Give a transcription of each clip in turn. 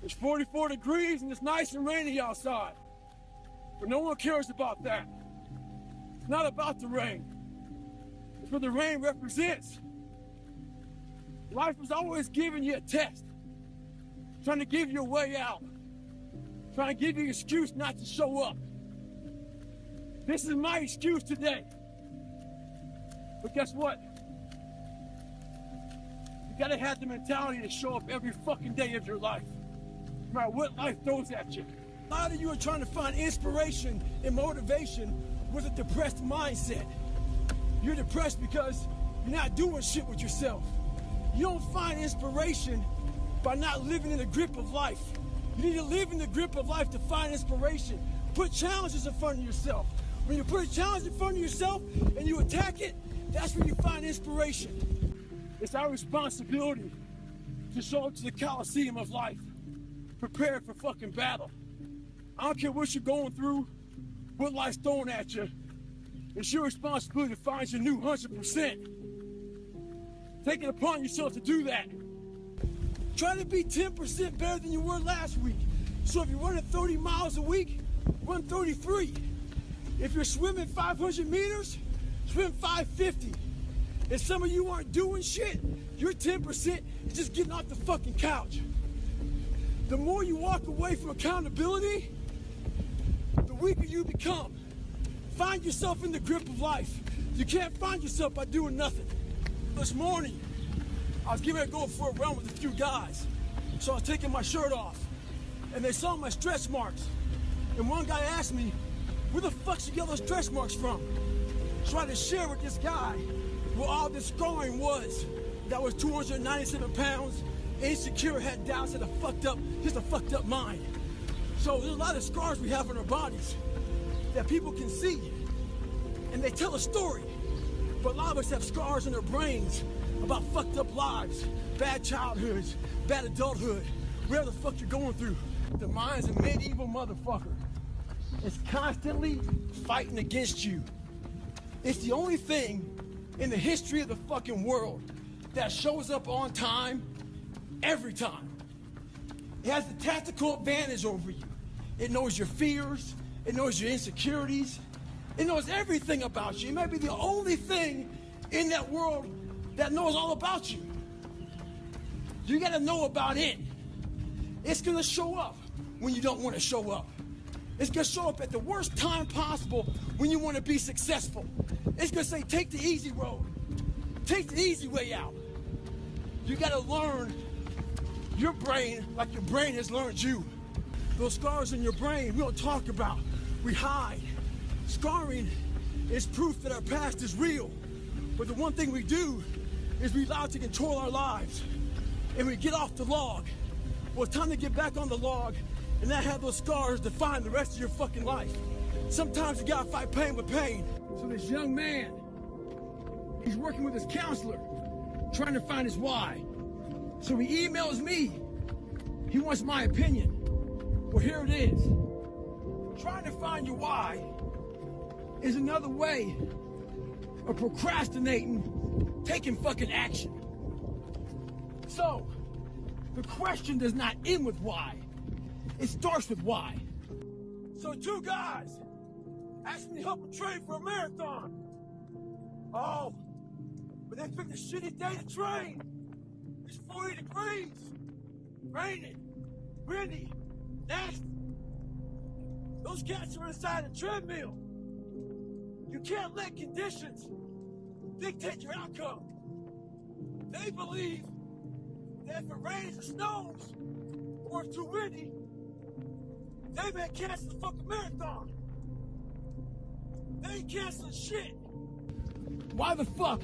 It's 44 degrees and it's nice and rainy outside. But no one cares about that. It's not about the rain. It's what the rain represents. Life is always giving you a test, trying to give you a way out, trying to give you an excuse not to show up. This is my excuse today. But guess what? You gotta have the mentality to show up every fucking day of your life, no matter what life throws at you. A lot of you are trying to find inspiration and motivation with a depressed mindset. You're depressed because you're not doing shit with yourself. You don't find inspiration by not living in the grip of life. You need to live in the grip of life to find inspiration. Put challenges in front of yourself. When you put a challenge in front of yourself and you attack it, that's where you find inspiration. It's our responsibility to show up to the Coliseum of life, prepared for fucking battle. I don't care what you're going through, what life's throwing at you. It's your responsibility to find your new 100%. Take it upon yourself to do that. Try to be 10% better than you were last week. So if you're running 30 miles a week, run 33. If you're swimming 500 meters, swim 550. If some of you aren't doing shit, your 10% is just getting off the fucking couch. The more you walk away from accountability, the weaker you become. Find yourself in the grip of life. You can't find yourself by doing nothing. This morning, I was getting ready to go for a run with a few guys. So I was taking my shirt off, and they saw my stretch marks. And one guy asked me, where the fuck you get those stretch marks from? So I had to share with this guy where all this scarring was. That was 297 pounds, insecure, had doubts, had a fucked up mind. So there's a lot of scars we have on our bodies that people can see, and they tell a story. But a lot of us have scars in our brains about fucked up lives, bad childhoods, bad adulthood, whatever the fuck you're going through. The mind's a medieval motherfucker. It's constantly fighting against you. It's the only thing in the history of the fucking world that shows up on time, every time. It has the tactical advantage over you. It knows your fears, it knows your insecurities, it knows everything about you. It may be the only thing in that world that knows all about you. You gotta know about it. It's gonna show up when you don't wanna show up. It's gonna show up at the worst time possible when you wanna be successful. It's gonna say, take the easy road. Take the easy way out. You gotta learn your brain like your brain has learned you. Those scars in your brain, we don't talk about, we hide. Scarring is proof that our past is real. But the one thing we do is we allow it to control our lives. And we get off the log. Well, it's time to get back on the log and not have those scars define the rest of your fucking life. Sometimes you gotta fight pain with pain. So this young man, he's working with his counselor, trying to find his why. So he emails me. He wants my opinion. Well, here it is. Trying to find your why is another way of procrastinating, taking fucking action. So, the question does not end with why. It starts with why. So 2 guys asked me to help them train for a marathon. Oh, but they picked a shitty day to train. It's 40 degrees, raining, windy, nasty. Those cats are inside a treadmill. You can't let conditions dictate your outcome. They believe that if it rains or snows, or it's too windy, they may cancel the fucking marathon. They ain't canceling shit. Why the fuck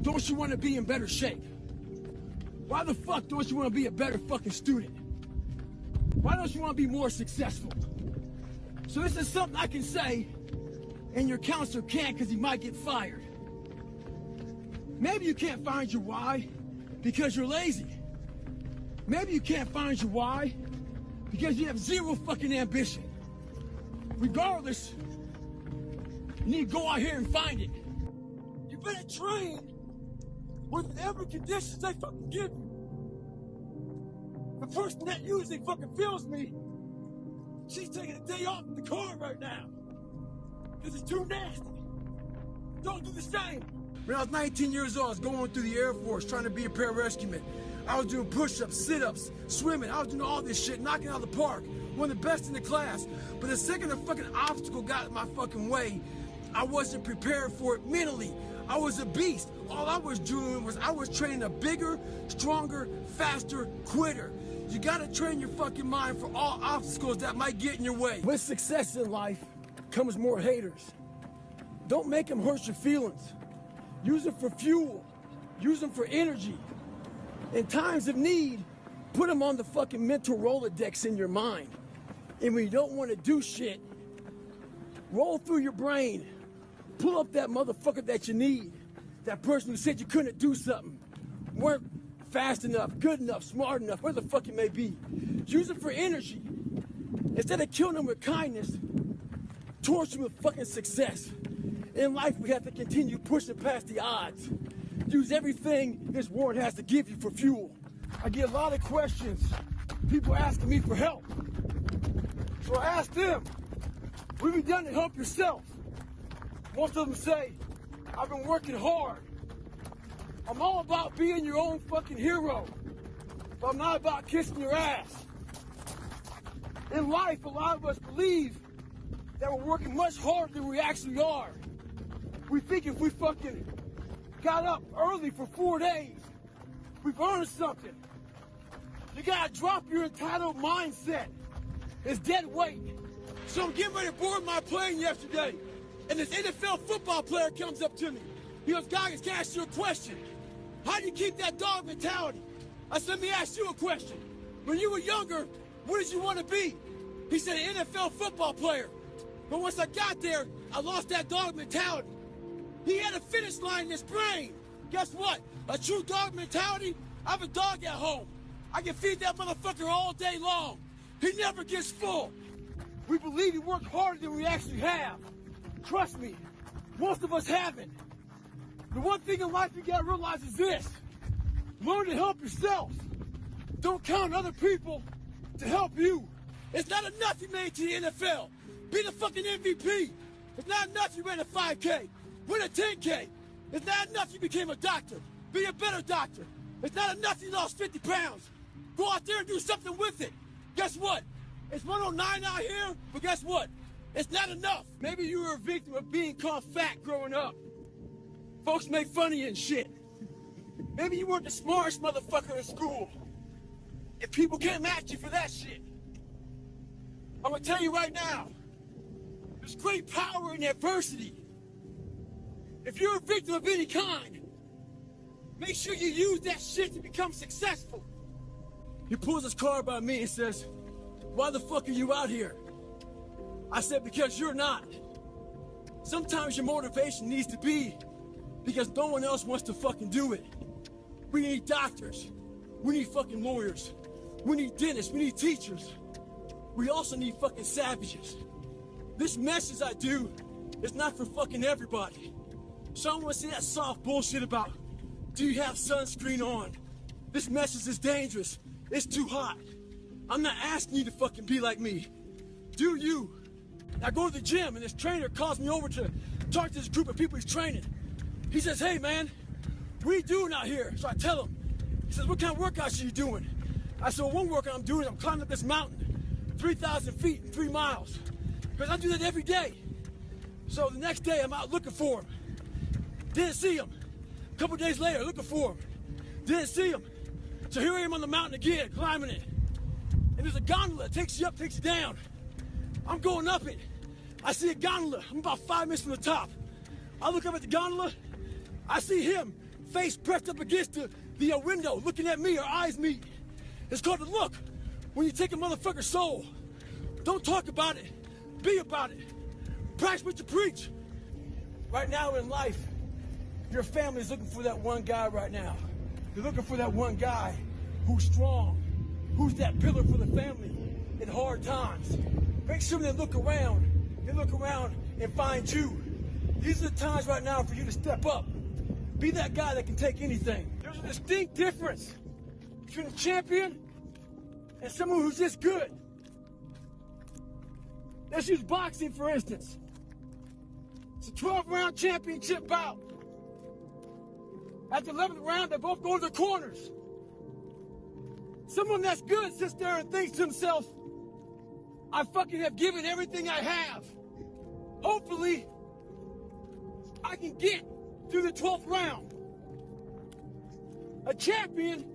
don't you want to be in better shape? Why the fuck don't you want to be a better fucking student? Why don't you want to be more successful? So this is something I can say, and your counselor can't because he might get fired. Maybe you can't find your why because you're lazy. Maybe you can't find your why because you have zero fucking ambition. Regardless, you need to go out here and find it. You better train with whatever conditions they fucking give you. The person that usually fucking feels me, she's taking a day off in the car right now. Because it's too nasty. Don't do the same. When I was 19 years old, I was going through the Air Force trying to be a pararescueman. I was doing push-ups, sit-ups, swimming. I was doing all this shit, knocking out of the park. One of the best in the class. But the second a fucking obstacle got in my fucking way, I wasn't prepared for it mentally. I was a beast. All I was doing was I was training a bigger, stronger, faster quitter. You gotta train your fucking mind for all obstacles that might get in your way. With success in life comes more haters. Don't make them hurt your feelings. Use them for fuel. Use them for energy. In times of need, put them on the fucking mental Rolodex in your mind. And when you don't want to do shit, roll through your brain. Pull up that motherfucker that you need. That person who said you couldn't do something. Weren't fast enough, good enough, smart enough, where the fuck it may be. Use it for energy. Instead of killing them with kindness, torch them with fucking success. In life, we have to continue pushing past the odds. Use everything this world has to give you for fuel. I get a lot of questions. People asking me for help. So I ask them, what have you done to help yourself? Most of them say, I've been working hard. I'm all about being your own fucking hero, but I'm not about kissing your ass. In life, a lot of us believe that we're working much harder than we actually are. We think if we fucking got up early for 4 days, we've earned something. You gotta drop your entitled mindset. It's dead weight. So I'm getting ready to board my plane yesterday, and this NFL football player comes up to me. He goes, "Goggins, can I ask you a question? How do you keep that dog mentality?" I said, "Let me ask you a question. When you were younger, what did you want to be?" He said, "An NFL football player. But once I got there, I lost that dog mentality." He had a finish line in his brain. Guess what? A true dog mentality? I have a dog at home. I can feed that motherfucker all day long. He never gets full. We believe we work harder than we actually have. Trust me, most of us haven't. The one thing in life you gotta realize is this: learn to help yourself. Don't count on other people to help you. It's not enough you made it to the NFL. Be the fucking MVP. It's not enough you ran a 5K. Win a 10K. It's not enough you became a doctor. Be a better doctor. It's not enough you lost 50 pounds. Go out there and do something with it. Guess what? It's 109 out here, but guess what? It's not enough. Maybe you were a victim of being called fat growing up. Folks make fun of you and shit. Maybe you weren't the smartest motherfucker in school. If people can't match you for that shit, I'm gonna tell you right now, there's great power in adversity. If you're a victim of any kind, make sure you use that shit to become successful. He pulls his car by me and says, "Why the fuck are you out here?" I said, "Because you're not." Sometimes your motivation needs to be because no one else wants to fucking do it. We need doctors. We need fucking lawyers. We need dentists. We need teachers. We also need fucking savages. This message I do is not for fucking everybody. So I don't want to see that soft bullshit about, do you have sunscreen on? This message is dangerous. It's too hot. I'm not asking you to fucking be like me. Do you? I go to the gym and this trainer calls me over to talk to this group of people he's training. He says, "Hey man, what are you doing out here?" So I tell him. He says, "What kind of workouts are you doing?" I said, "Well, one workout I'm doing is I'm climbing up this mountain, 3,000 feet in 3 miles. Because I do that every day." So the next day I'm out looking for him. Didn't see him. A couple days later, looking for him. Didn't see him. So here I am on the mountain again, climbing it. And there's a gondola that takes you up, takes you down. I'm going up it. I see a gondola. I'm about 5 minutes from the top. I look up at the gondola. I see him, face pressed up against the window, looking at me. Our eyes meet. It's called the look. When you take a motherfucker's soul, don't talk about it. Be about it. Practice what you preach. Right now in life, your family is looking for that one guy right now. They're looking for that one guy who's strong, who's that pillar for the family in hard times. Make sure they look around and find you. These are the times right now for you to step up. Be that guy that can take anything. There's a distinct difference between a champion and someone who's just good. Let's use boxing, for instance. It's a 12-round championship bout. At the 11th round, they both go to the corners. Someone that's good sits there and thinks to himself, I fucking have given everything I have. Hopefully, I can get through the 12th round. A champion,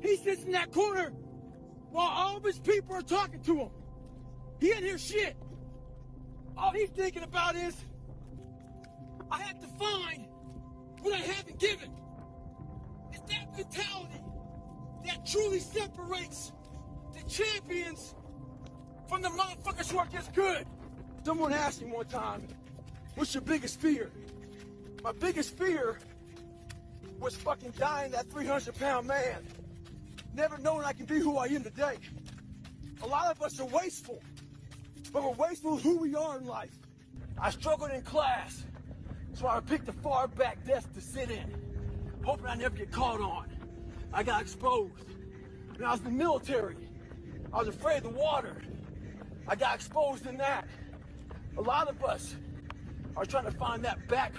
he sits in that corner while all of his people are talking to him. He ain't hear shit. All he's thinking about is, I have to find what I haven't given. It's that mentality that truly separates the champions from the motherfuckers who are just good. Someone asked me one time, what's your biggest fear? My biggest fear was fucking dying that 300-pound man, never knowing I can be who I am today. A lot of us are wasteful, but we're wasteful of who we are in life. I struggled in class, so I picked a far back desk to sit in, hoping I never get caught on. I got exposed. When I was in the military, I was afraid of the water. I got exposed in that. A lot of us are trying to find that back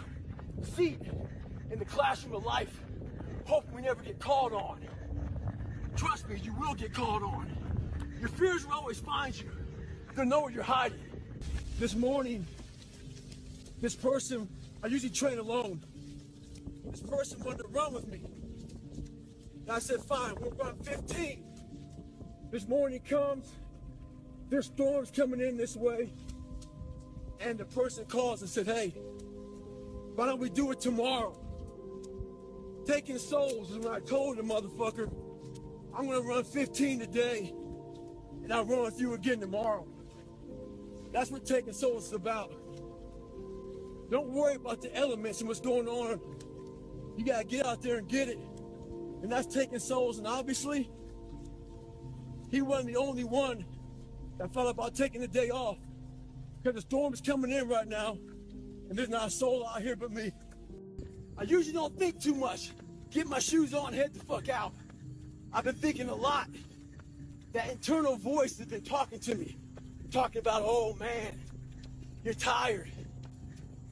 seat in the classroom of life, hoping we never get called on. Trust me, you will get called on. Your fears will always find you. They'll know where you're hiding. This morning, this person, I usually train alone. This person wanted to run with me. And I said, fine, we'll run 15. This morning comes, there's storms coming in this way. And the person calls and said, hey, why don't we do it tomorrow? Taking souls is when I told the motherfucker, I'm gonna run 15 today, and I'll run with you again tomorrow. That's what taking souls is about. Don't worry about the elements and what's going on. You gotta get out there and get it. And that's taking souls, and obviously, he wasn't the only one that thought about taking the day off. Because the storm is coming in right now, and there's not a soul out here but me. I usually don't think too much. Get my shoes on, head the fuck out. I've been thinking a lot. That internal voice has been talking to me. Talking about, oh man, you're tired.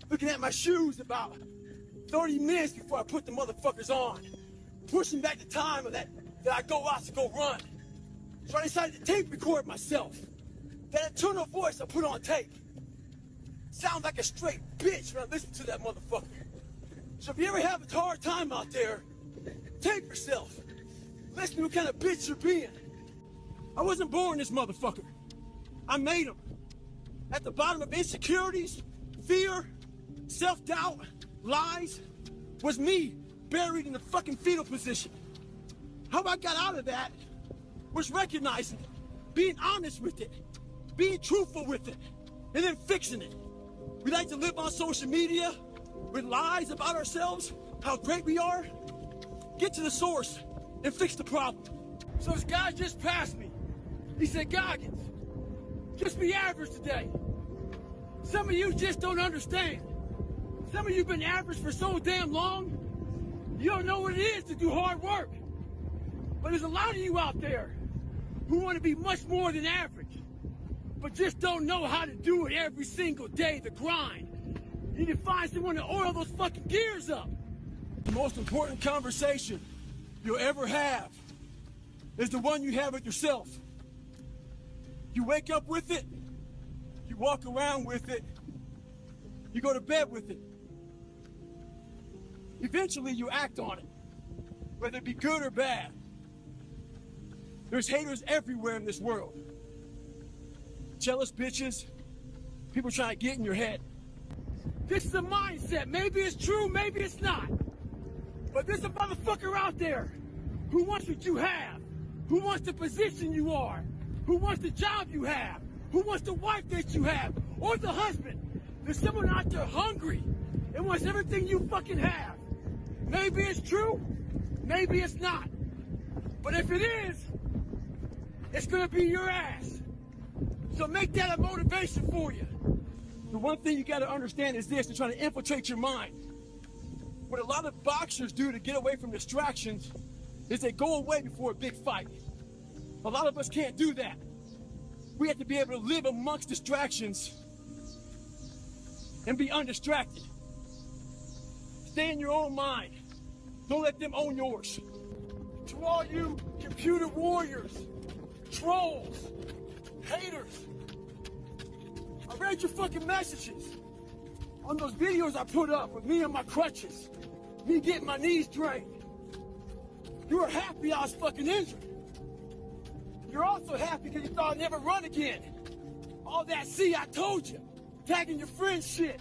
Looking at my shoes about 30 minutes before I put the motherfuckers on. Pushing back the time of that I go out to go run. So I decided to tape record myself. That internal voice I put on tape. Sounds like a straight bitch when I listen to that motherfucker. So if you ever have a hard time out there, tape yourself. Listen to what kind of bitch you're being. I wasn't born this motherfucker. I made him. At the bottom of insecurities, fear, self-doubt, lies, was me buried in the fucking fetal position. How I got out of that was recognizing it, being honest with it, being truthful with it, and then fixing it. We like to live on social media with lies about ourselves, how great we are. Get to the source and fix the problem. So this guy just passed me. He said, Goggins, just be average today. Some of you just don't understand. Some of you been average for so damn long, you don't know what it is to do hard work. But there's a lot of you out there who want to be much more than average, but just don't know how to do it every single day, the grind. You need to find someone to oil those fucking gears up. The most important conversation you'll ever have is the one you have with yourself. You wake up with it, you walk around with it, you go to bed with it. Eventually you act on it, whether it be good or bad. There's haters everywhere in this world. Jealous bitches, people trying to get in your head. This is a mindset. Maybe it's true, maybe it's not. But there's a motherfucker out there who wants what you have, who wants the position you are, who wants the job you have, who wants the wife that you have, or the husband. There's someone out there hungry and wants everything you fucking have. Maybe it's true, maybe it's not. But if it is, it's gonna be your ass. So make that a motivation for you. The one thing you gotta understand is this, they're trying to infiltrate your mind. What a lot of boxers do to get away from distractions is they go away before a big fight. A lot of us can't do that. We have to be able to live amongst distractions and be undistracted. Stay in your own mind. Don't let them own yours. To all you computer warriors, trolls, haters, I read your fucking messages on those videos I put up with me on my crutches, me getting my knees drained. You were happy I was fucking injured. You're also happy because you thought I'd never run again. All that, see, I told you, tagging your friends shit.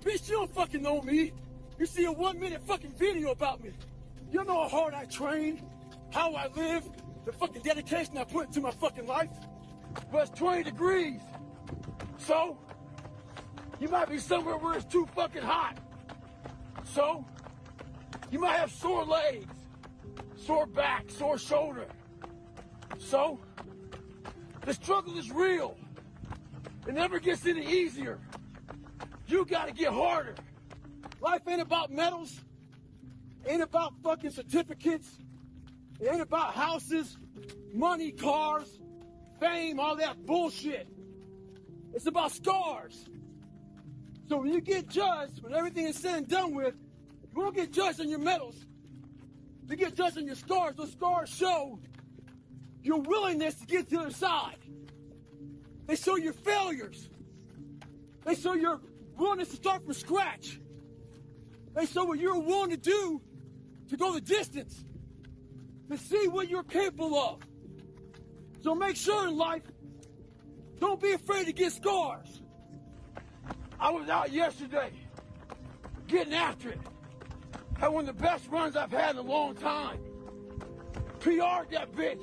Bitch, you don't fucking know me. You see a 1-minute fucking video about me. You know how hard I train, how I live, the fucking dedication I put into my fucking life. Well, it's 20 degrees. So, you might be somewhere where it's too fucking hot. So, you might have sore legs, sore back, sore shoulder. So, the struggle is real. It never gets any easier. You gotta get harder. Life ain't about medals, ain't about fucking certificates, it ain't about houses, money, cars, fame, all that bullshit. It's about scars. So when you get judged, when everything is said and done with, you won't get judged on your medals. You get judged on your scars. Those scars show your willingness to get to the other side. They show your failures. They show your willingness to start from scratch. They show what you're willing to do to go the distance, to see what you're capable of. So make sure in life, don't be afraid to get scars. I was out yesterday, getting after it. Had one of the best runs I've had in a long time. PR'd that bitch.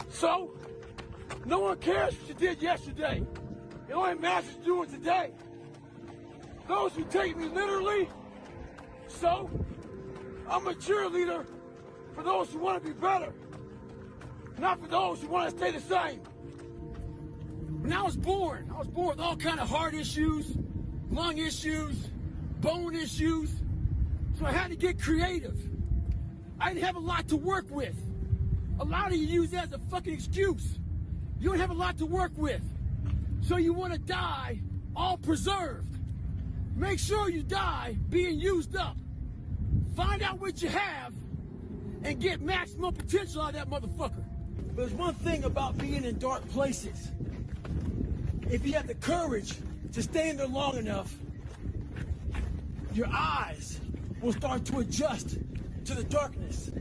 So, no one cares what you did yesterday. It only matters what you're doing today. Those who take me literally, so I'm a cheerleader for those who want to be better, not for those who want to stay the same. When I was born with all kind of heart issues, lung issues, bone issues, so I had to get creative. I didn't have a lot to work with. A lot of you use that as a fucking excuse. You don't have a lot to work with. So you want to die all preserved. Make sure you die being used up. Find out what you have and get maximum potential out of that motherfucker. But there's one thing about being in dark places. If you have the courage to stay in there long enough, your eyes will start to adjust to the darkness.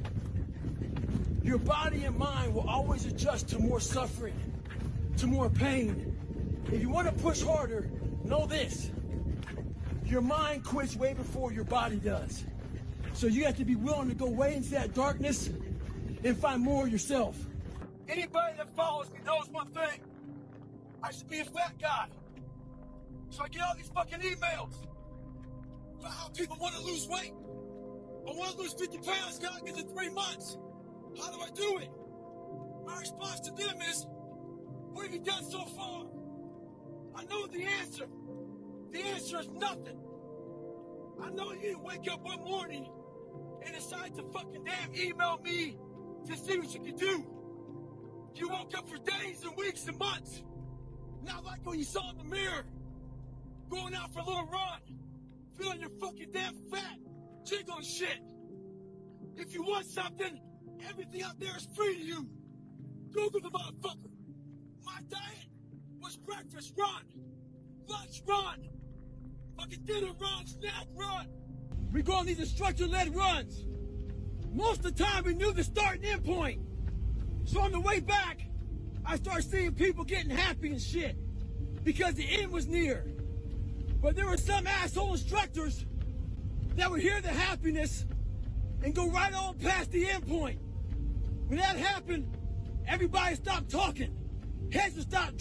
Your body and mind will always adjust to more suffering, to more pain. If you want to push harder, know this. Your mind quits way before your body does. So you have to be willing to go way into that darkness and find more of yourself. Anybody that follows me knows one thing. I should be a fat guy. So I get all these fucking emails about how people want to lose weight. I want to lose 50 pounds, God, because in 3 months. How do I do it? My response to them is, what have you done so far? I know the answer. The answer is nothing. I know you didn't wake up one morning and decide to fucking damn email me to see what you can do. You woke up for days and weeks and months. Not like when you saw in the mirror, going out for a little run, feeling your fucking damn fat, jiggling shit. If you want something, everything out there is free to you. Google the motherfucker. My diet was breakfast run, lunch run, fucking dinner run, snack run. We go on these instructor-led runs. Most of the time we knew the start and end point. So on the way back, I started seeing people getting happy and shit because the end was near. But there were some asshole instructors that would hear the happiness and go right on past the end point. When that happened, everybody stopped talking. Heads would stop